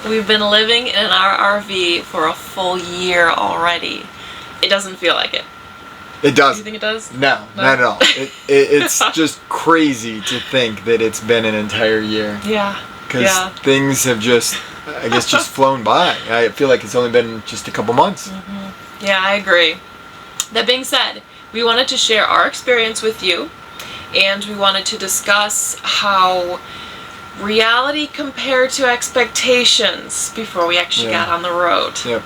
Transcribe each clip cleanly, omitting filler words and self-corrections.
We've been living in our RV for a full year already. It doesn't feel like it. It does. Do you think it does? No, not at all. It's just crazy to think that it's been an entire year. Yeah. Because things have just, I guess, just flown by. I feel like it's only been just a couple months. Mm-hmm. Yeah, I agree. That being said, we wanted to share our experience with you, and we wanted to discuss how reality compared to expectations before we actually got on the road. Yep.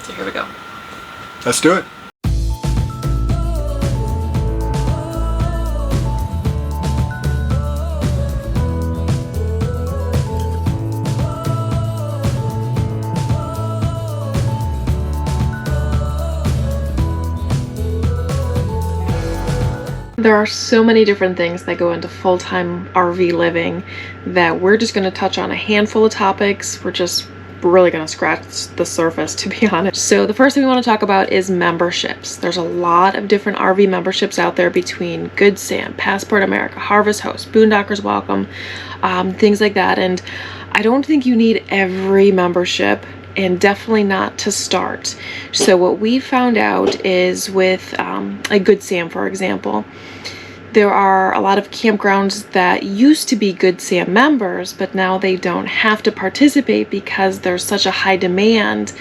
So here we go. Let's do it. There are so many different things that go into full-time RV living that we're just going to touch on a handful of topics. We're just really going to scratch the surface, to be honest. So the first thing we want to talk about is memberships. There's a lot of different RV memberships out there between Good Sam, Passport America, Harvest Host, Boondockers Welcome, things like that. And I don't think you need every membership, and definitely not to start. So what we found out is with a Good Sam, for example, there are a lot of campgrounds that used to be Good Sam members, but now they don't have to participate because there's such a high demand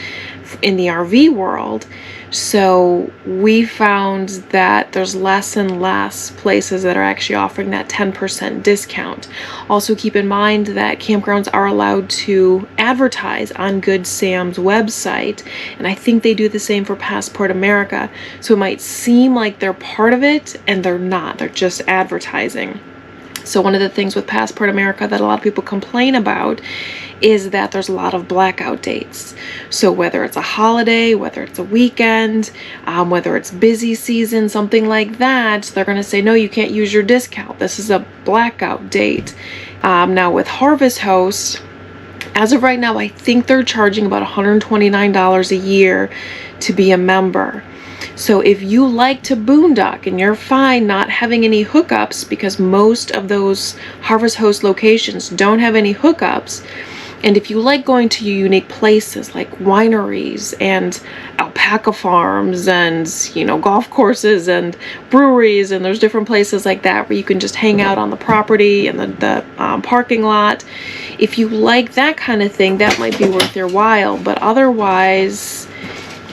in the RV world. So we found that there's less and less places that are actually offering that 10% discount. Also keep in mind that campgrounds are allowed to advertise on Good Sam's website, and I think they do the same for Passport America. So it might seem like they're part of it, and they're not. They're just advertising. So one of the things with Passport America that a lot of people complain about is that there's a lot of blackout dates. So whether it's a holiday, whether it's a weekend, whether it's busy season, something like that, they're going to say, no, you can't use your discount. This is a blackout date. Now with Harvest Host, as of right now, I think they're charging about $129 a year to be a member. So if you like to boondock and you're fine not having any hookups, because most of those Harvest Host locations don't have any hookups, and if you like going to unique places like wineries and alpaca farms and, you know, golf courses and breweries, and there's different places like that where you can just hang out on the property and the parking lot. If you like that kind of thing, that might be worth your while, but otherwise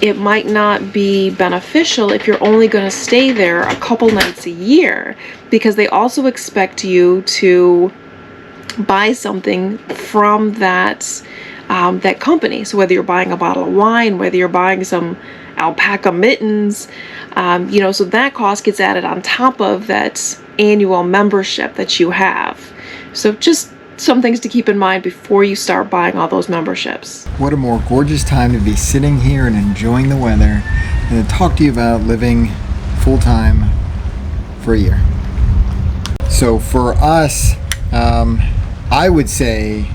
it might not be beneficial if you're only going to stay there a couple nights a year, because they also expect you to buy something from that that company. So whether you're buying a bottle of wine, whether you're buying some alpaca mittens, you know, so that cost gets added on top of that annual membership that you have. So just some things to keep in mind before you start buying all those memberships. What a more gorgeous time to be sitting here and enjoying the weather and to talk to you about living full-time for a year. So for us, I would say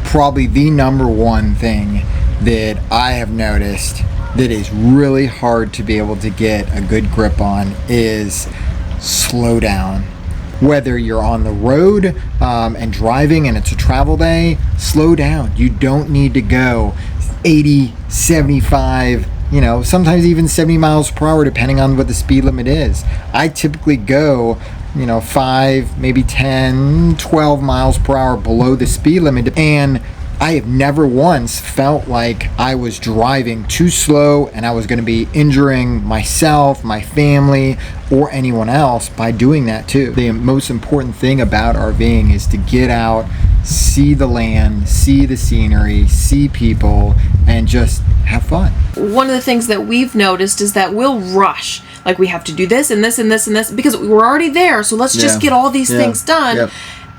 probably the number one thing that I have noticed that is really hard to be able to get a good grip on is slow down. Whether you're on the road and driving and it's a travel day, slow down. You don't need to go 80, 75, you know, sometimes even 70 miles per hour depending on what the speed limit is. I typically go, you know, 5, maybe 10, 12 miles per hour below the speed limit, and I have never once felt like I was driving too slow and I was going to be injuring myself, my family, or anyone else by doing that too. The most important thing about RVing is to get out, see the land, see the scenery, see people, and just have fun. One of the things that we've noticed is that we'll rush. Like, we have to do this and this and this and this because we're already there, so let's just get all these things done. Yep.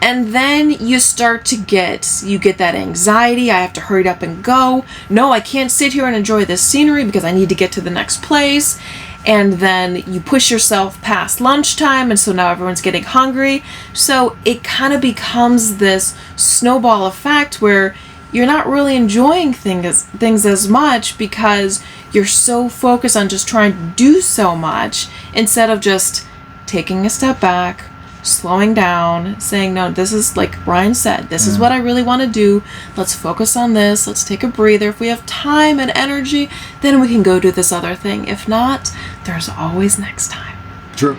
And then you start to get that anxiety. I have to hurry up and go. No, I can't sit here and enjoy this scenery because I need to get to the next place. And then you push yourself past lunchtime, and so now everyone's getting hungry. So it kind of becomes this snowball effect where you're not really enjoying things as much because you're so focused on just trying to do so much instead of just taking a step back, slowing down, saying, no, this is, like Ryan said, this is what I really want to do. Let's focus on this. Let's take a breather. If we have time and energy, then we can go do this other thing. If not, there's always next time. True.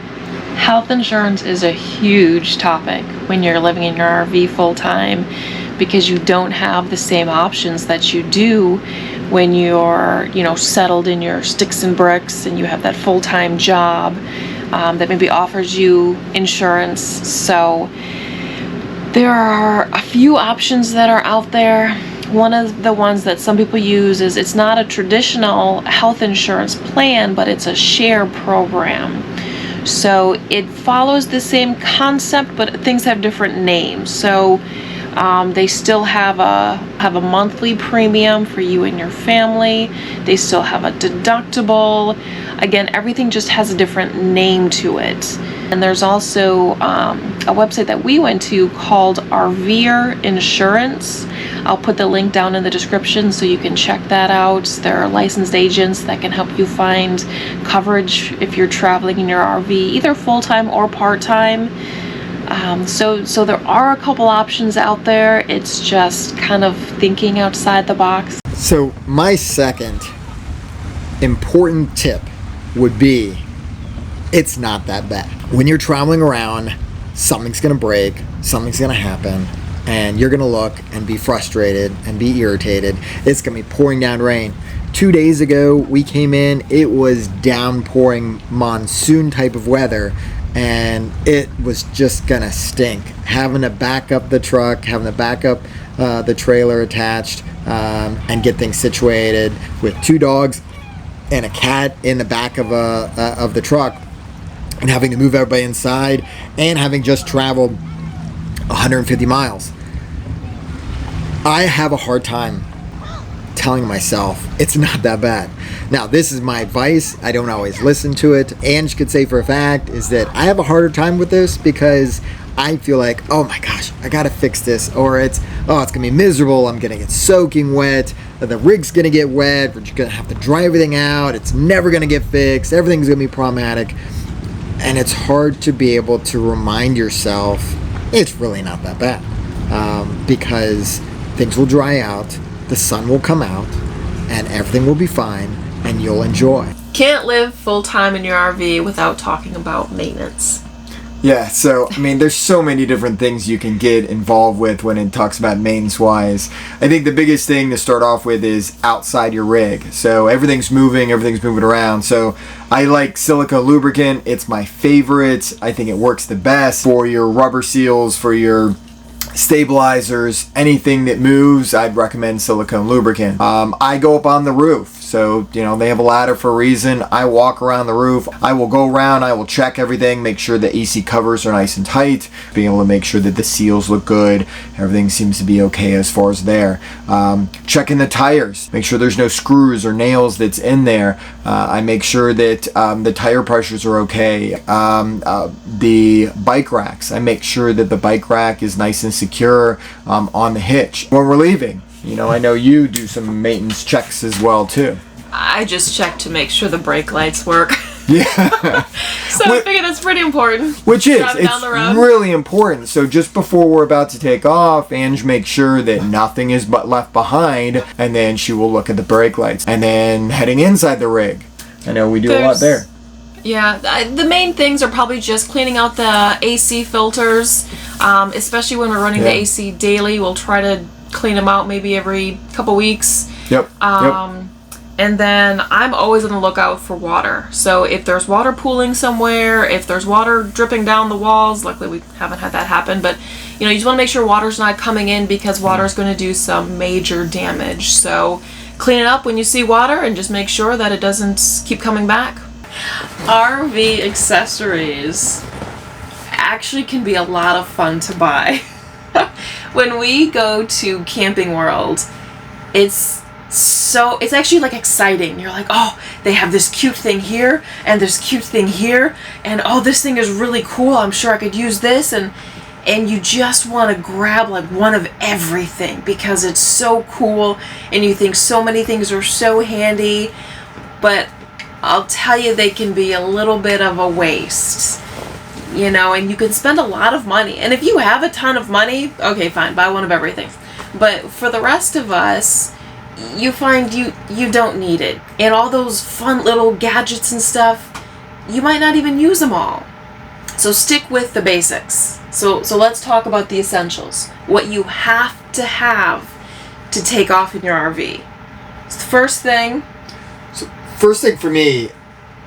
Health insurance is a huge topic when you're living in your RV full time, because you don't have the same options that you do when you're, settled in your sticks and bricks and you have that full-time job that maybe offers you insurance. So there are a few options that are out there. One of the ones that some people use is, it's not a traditional health insurance plan, but it's a share program. So it follows the same concept, but things have different names. So they still have a monthly premium for you and your family. They still have a deductible. Again, everything just has a different name to it. And there's also a website that we went to called RVer Insurance. I'll put the link down in the description so you can check that out. There are licensed agents that can help you find coverage if you're traveling in your RV, either full-time or part-time. So there are a couple options out there. It's just kind of thinking outside the box. So my second important tip would be, it's not that bad. When you're traveling around, something's gonna break, something's gonna happen, and you're gonna look and be frustrated and be irritated. It's gonna be pouring down rain. 2 days ago, we came in, it was downpouring monsoon type of weather, and it was just gonna stink. Having to back up the truck, having to back up the trailer attached, and get things situated with 2 dogs and a cat in the back of the truck, and having to move everybody inside, and having just traveled 150 miles. I have a hard time telling myself it's not that bad. Now, this is my advice. I don't always listen to it. Ange could say for a fact is that I have a harder time with this because I feel like, oh my gosh, I gotta fix this, or it's gonna be miserable. I'm gonna get soaking wet. The rig's gonna get wet. We're just gonna have to dry everything out. It's never gonna get fixed. Everything's gonna be problematic. And it's hard to be able to remind yourself it's really not that bad, because things will dry out, the sun will come out, and everything will be fine, and you'll enjoy. Can't live full-time in your RV without talking about maintenance. Yeah, so, I mean, there's so many different things you can get involved with when it talks about maintenance-wise. I think the biggest thing to start off with is outside your rig. So everything's moving around. So I like silica lubricant. It's my favorite. I think it works the best for your rubber seals, for your stabilizers, anything that moves. I'd recommend silicone lubricant. I go up on the roof, so they have a ladder for a reason. I walk around the roof. I will go around, I will check everything, make sure the AC covers are nice and tight, being able to make sure that the seals look good, everything seems to be okay as far as there. Checking the tires, make sure there's no screws or nails that's in there. I make sure that the tire pressures are okay. The bike racks, I make sure that the bike rack is nice and secure on the hitch. When we're leaving, I know you do some maintenance checks as well too. I just check to make sure the brake lights work. Yeah. So I figure that's pretty important. It's really important. So just before we're about to take off, Ange makes sure that nothing is but left behind, and then she will look at the brake lights. And then heading inside the rig, I know we do a lot there. Yeah, the main things are probably just cleaning out the AC filters, especially when we're running the AC daily. We'll try to clean them out maybe every couple weeks. Yep. And then I'm always on the lookout for water. So if there's water pooling somewhere, if there's water dripping down the walls, luckily we haven't had that happen, but you just want to make sure water's not coming in, because water's going to do some major damage. So clean it up when you see water and just make sure that it doesn't keep coming back. RV accessories actually can be a lot of fun to buy. When we go to Camping World, it's actually like exciting. You're like, oh, they have this cute thing here and this cute thing here, and oh, this thing is really cool. I'm sure I could use this, and you just want to grab like one of everything because it's so cool, and you think so many things are so handy, but I'll tell you, they can be a little bit of a waste. you know, and you can spend a lot of money. And if you have a ton of money, okay, fine, buy one of everything. But for the rest of us, you find you don't need it. And all those fun little gadgets and stuff, you might not even use them all. So stick with the basics. So let's talk about the essentials. What you have to take off in your RV. It's the first thing. So first thing for me,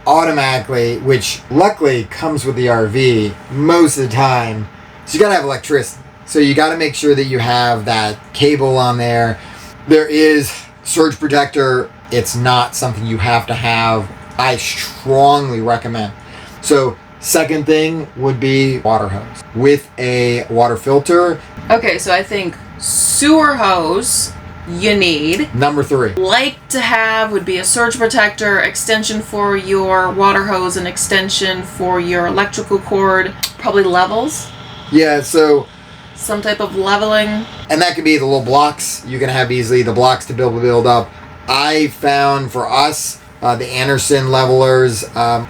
automatically, which luckily comes with the RV most of the time, is you gotta have electricity. So you gotta make sure that you have that cable on there. There is surge protector. It's not something you have to have. I strongly recommend. So second thing would be water hose with a water filter. Okay, so I think sewer hose you need. Number 3. Like to have would be a surge protector, extension for your water hose, and extension for your electrical cord. Probably levels. Yeah, so some type of leveling. And that could be the little blocks. You can have easily the blocks to build up. I found for us, the Anderson levelers,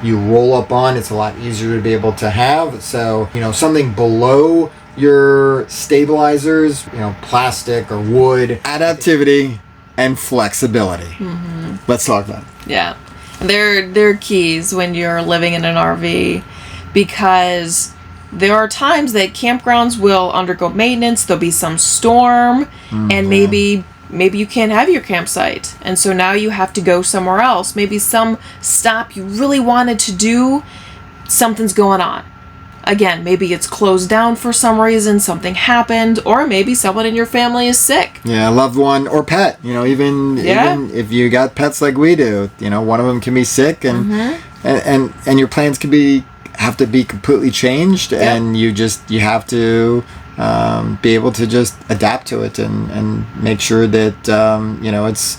you roll up on. It's a lot easier to be able to have. So, you know, something below your stabilizers, you know, plastic or wood. Adaptivity and flexibility. Mm-hmm. Let's talk about it. Yeah. They're keys when you're living in an RV, because there are times that campgrounds will undergo maintenance. There'll be some storm, and maybe you can't have your campsite. And so now you have to go somewhere else. Maybe some stop you really wanted to do, something's going on. Again, maybe it's closed down for some reason, something happened, or maybe someone in your family is sick. Yeah, a loved one or pet. You know, even if you got pets like we do, you know, one of them can be sick, and and your plans can have to be completely changed, and you have to be able to just adapt to it and make sure that you know, it's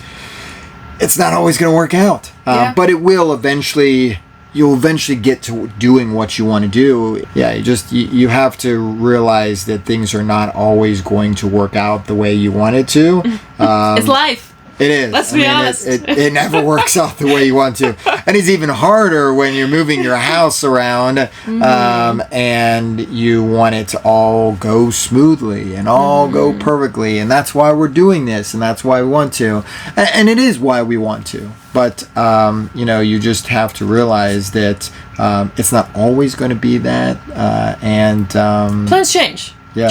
not always going to work out, but it will eventually. You'll eventually get to doing what you want to do. Yeah, you have to realize that things are not always going to work out the way you want it to. It's life. It is. Let's be honest. It never works out the way you want to. And it's even harder when you're moving your house around, and you want it to all go smoothly and all go perfectly. And that's why we're doing this, and that's why we want to. And it is why we want to. But, you know, you just have to realize that it's not always going to be that. Plans change. Yeah.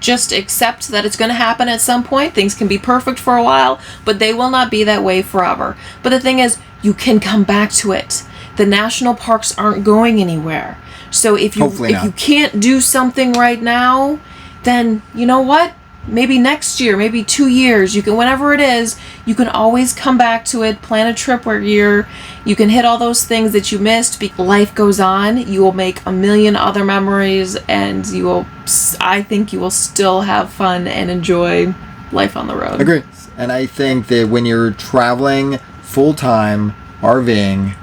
Just accept that it's going to happen at some point. Things can be perfect for a while, but they will not be that way forever. But the thing is, you can come back to it. The national parks aren't going anywhere. So if you can't do something right now, then you know what? Maybe next year, maybe 2 years, you can, whenever it is, you can always come back to it, plan a trip where you can hit all those things that you missed. Life goes on. You will make a million other memories, and I think you will still have fun and enjoy life on the road. Agree. And I think that when you're traveling full-time RVing,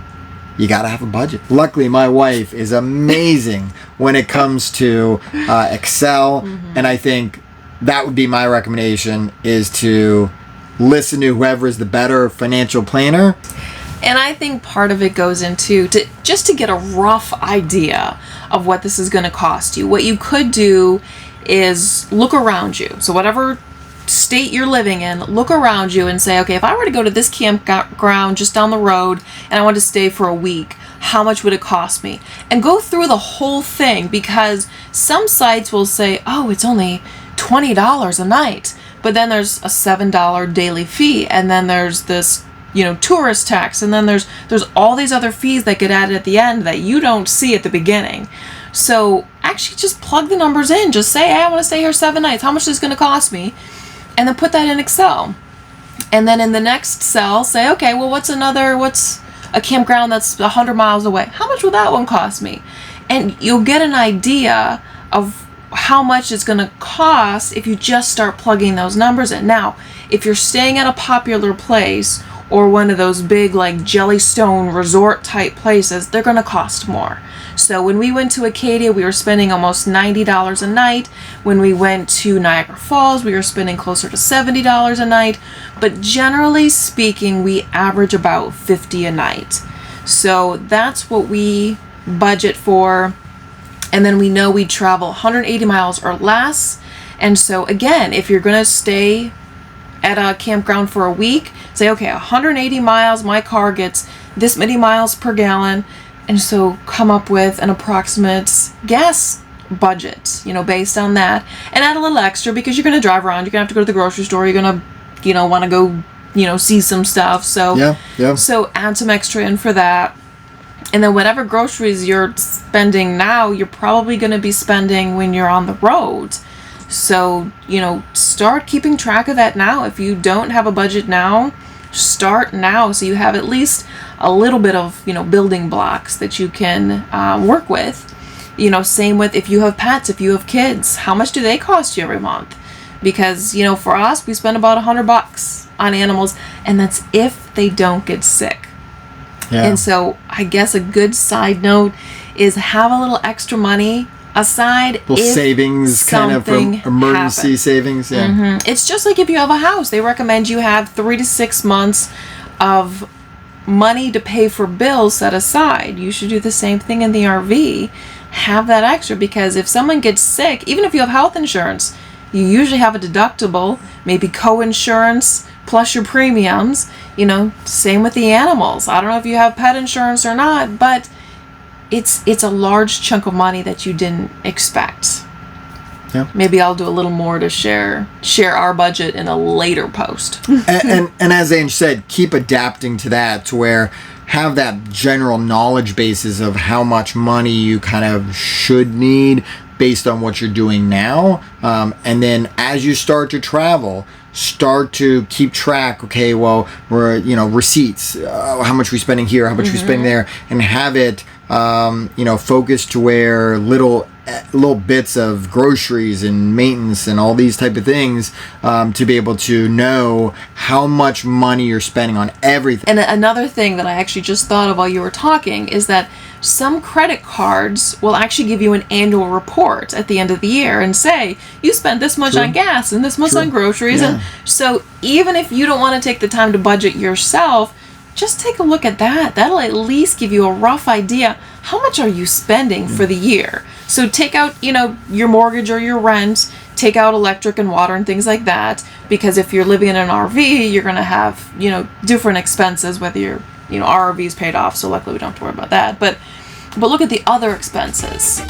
you gotta have a budget. Luckily, my wife is amazing when it comes to Excel, and I think that would be my recommendation, is to listen to whoever is the better financial planner. And I think part of it goes into just to get a rough idea of what this is going to cost you. What you could do is look around you. So whatever state you're living in, look around you and say, okay, if I were to go to this campground just down the road and I want to stay for a week, how much would it cost me? And go through the whole thing, because some sites will say, oh, it's only $20 a night, but then there's a $7 daily fee, and then there's this, you know, tourist tax, and then there's all these other fees that get added at the end that you don't see at the beginning. So actually just plug the numbers in. Just say, hey, I want to stay here 7 nights. How much is this going to cost me? And then put that in Excel. And then in the next cell, say, okay, well, what's a campground that's 100 miles away? How much will that one cost me? And you'll get an idea of how much it's going to cost if you just start plugging those numbers in. Now, if you're staying at a popular place or one of those big like Jellystone resort type places, they're going to cost more. So when we went to Acadia, we were spending almost $90 a night. When we went to Niagara Falls, we were spending closer to $70 a night. But generally speaking, we average about $50 a night. So that's what we budget for. And then we know we travel 180 miles or less. And so again, if you're going to stay at a campground for a week, say, okay, 180 miles, my car gets this many miles per gallon. And so come up with an approximate gas budget, based on that, and add a little extra because you're going to drive around. You're going to have to go to the grocery store. You're going to, want to go, see some stuff. So, yeah. So add some extra in for that. And then whatever groceries you're spending now, you're probably going to be spending when you're on the road. So, start keeping track of that now. If you don't have a budget now, start now so you have at least a little bit of, building blocks that you can work with. Same with if you have pets, if you have kids, how much do they cost you every month? Because, for us, we spend about $100 on animals, and that's if they don't get sick. Yeah. And so I guess a good side note is have a little extra money aside. Little savings, kind of from emergency savings. Yeah. Mm-hmm. It's just like if you have a house, they recommend you have 3 to 6 months of money to pay for bills set aside. You should do the same thing in the RV. Have that extra, because if someone gets sick, even if you have health insurance, you usually have a deductible, maybe co-insurance plus your premiums. Same with the animals. I don't know if you have pet insurance or not, but it's a large chunk of money that you didn't expect. Yeah. Maybe I'll do a little more to share our budget in a later post. and as Ange said, keep adapting to that, to where have that general knowledge basis of how much money you kind of should need based on what you're doing now. And then as you start to travel, start to keep track. Okay, well, we're, receipts, how much we're spending here, how much we're spending there, and have it, focused to where little bits of groceries and maintenance and all these type of things, to be able to know how much money you're spending on everything. And another thing that I actually just thought of while you were talking is that some credit cards will actually give you an annual report at the end of the year and say, you spent this much on gas and this much on groceries. Yeah. And so even if you don't want to take the time to budget yourself, just take a look at that. That'll at least give you a rough idea. How much are you spending for the year? So take out, your mortgage or your rent, take out electric and water and things like that. Because if you're living in an RV, you're going to have, different expenses, whether our RV is paid off. So luckily we don't have to worry about that. But look at the other expenses.